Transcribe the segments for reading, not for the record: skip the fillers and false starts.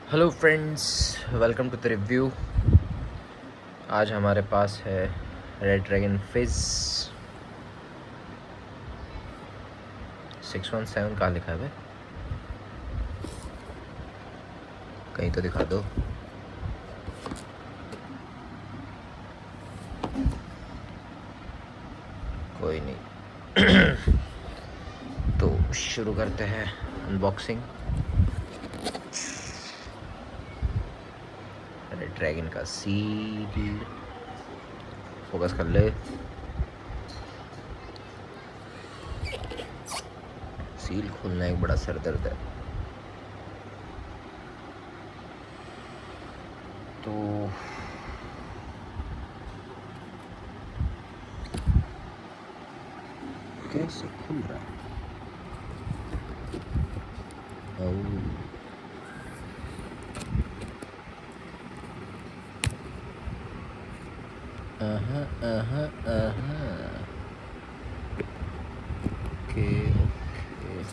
Hello friends, welcome to the review. आज हमारे पास है रेड ड्रैगन फिज़ 617। कहाँ लिखा है भाई? कहीं तो दिखा दो। कोई नहीं। तो शुरू करते हैं अनबॉक्सिंग। रेड ड्रैगन का सील फोकस कर ले। सील खोलना एक बड़ा सरदर्द है। तो कैसे खुल रहा है? Okay okay.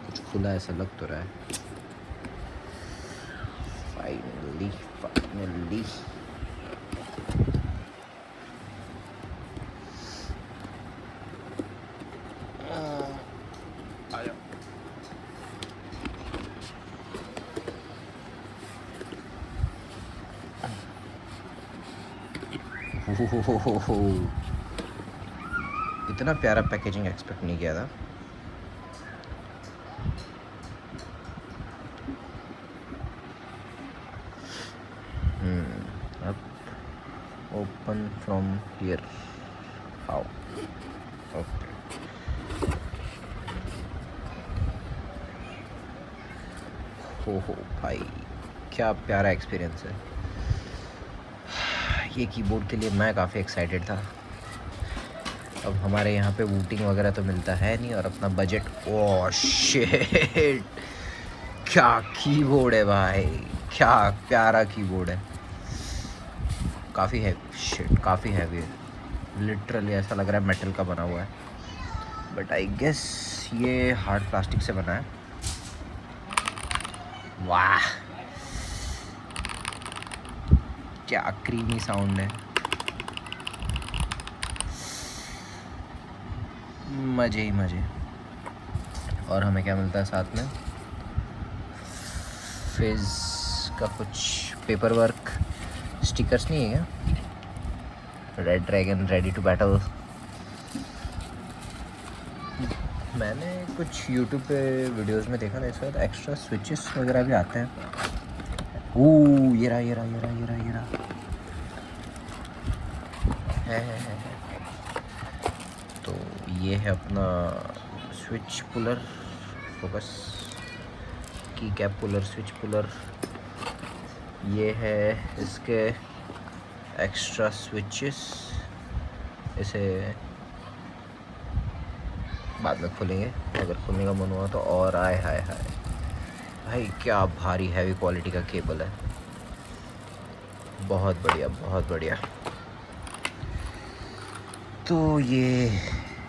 कुछ खुला ऐसा लग तो रहा है। फाइनली फाइनली आया। हो इतना प्यारा पैकेजिंग एक्सपेक्ट नहीं किया था। अब open from here. How? Okay. हो भाई, क्या प्यारा एक्सपीरियंस है। ये कीबोर्ड के लिए मैं काफ़ी एक्साइटेड था। अब हमारे यहाँ पे वूटिंग वगैरह तो मिलता है नहीं, और अपना बजट। ओह शिट, क्या कीबोर्ड है भाई, क्या प्यारा कीबोर्ड है। काफ़ी है, शिट काफ़ी हैवी है। लिटरली ऐसा लग रहा है मेटल का बना हुआ है, बट आई गेस ये हार्ड प्लास्टिक से बना है। वाह, क्या क्रीमी साउंड है। मज़े ही मज़े। और हमें क्या मिलता है साथ में? फिज़ का कुछ पेपर वर्क, स्टिकर्स नहीं है क्या? Red dragon ready to battle. मैंने कुछ यूट्यूब पे वीडियोस में देखा था, इसके साथ एक्स्ट्रा स्विचेस वगैरह भी आते हैं। ओह ये रहा ये रहा ये रहा ये रहा ये रहा है। तो ये है अपना स्विच पुलर। फोकस। की कैप पुलर, स्विच पुलर। ये है इसके एक्स्ट्रा स्विचेस। इसे बाद में खोलेंगे अगर खोलने का मन हुआ तो। और आए हाय हाय भाई, क्या भारी हैवी क्वालिटी का केबल है। बहुत बढ़िया बहुत बढ़िया। तो ये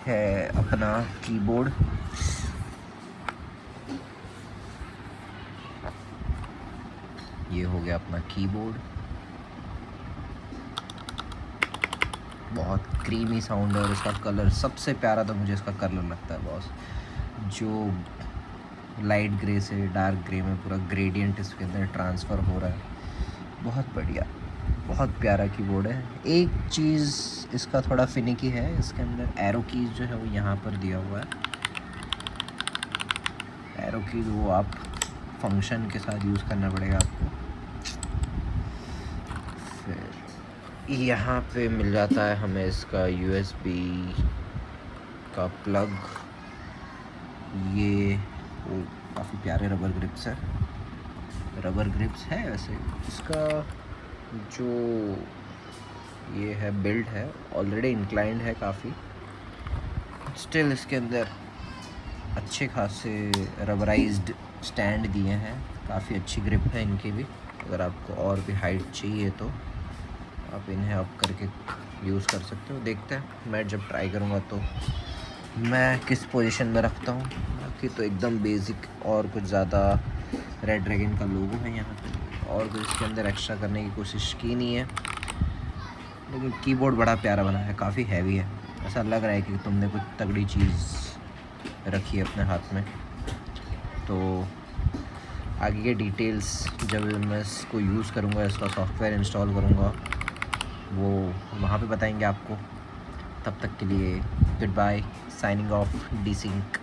है अपना कीबोर्ड। ये हो गया अपना कीबोर्ड। बहुत क्रीमी साउंड है, और इसका कलर सबसे प्यारा तो मुझे इसका कलर लगता है बॉस। जो लाइट ग्रे से डार्क ग्रे में पूरा ग्रेडियंट इसके अंदर ट्रांसफ़र हो रहा है। बहुत बढ़िया, बहुत प्यारा कीबोर्ड है। एक चीज़ इसका थोड़ा फिनिकी है, इसके अंदर एरो कीज़ जो है वो यहाँ पर दिया हुआ है। एरो कीज़ वो आप फंक्शन के साथ यूज़ करना पड़ेगा आपको। फिर यहाँ पे मिल जाता है हमें इसका USB का प्लग। ये वो काफ़ी प्यारे रबर ग्रिप्स है। रबर ग्रिप्स है वैसे इसका। जो ये है बिल्ड है ऑलरेडी इंक्लाइंड है काफ़ी। स्टिल इसके अंदर अच्छे खासे रबराइज्ड स्टैंड दिए हैं, काफ़ी अच्छी ग्रिप है इनकी भी। अगर आपको और भी हाइट चाहिए तो आप इन्हें अप करके यूज़ कर सकते हो। देखते हैं मैं जब ट्राई करूँगा तो मैं किस पोजीशन में रखता हूँ। बाकी तो एकदम बेसिक, और कुछ ज़्यादा रेड ड्रैगन का लोगो है यहाँ पे, और कुछ इसके अंदर एक्स्ट्रा करने की कोशिश की नहीं है। लेकिन कीबोर्ड बड़ा प्यारा बना है, काफ़ी हैवी है, ऐसा लग रहा है कि तुमने कुछ तगड़ी चीज़ रखी है अपने हाथ में। तो आगे के डिटेल्स जब मैं इसको यूज़ करूँगा, इसका सॉफ्टवेयर इंस्टॉल करूँगा, वो वहाँ पे बताएंगे आपको। तब तक के लिए goodbye, signing off D sink.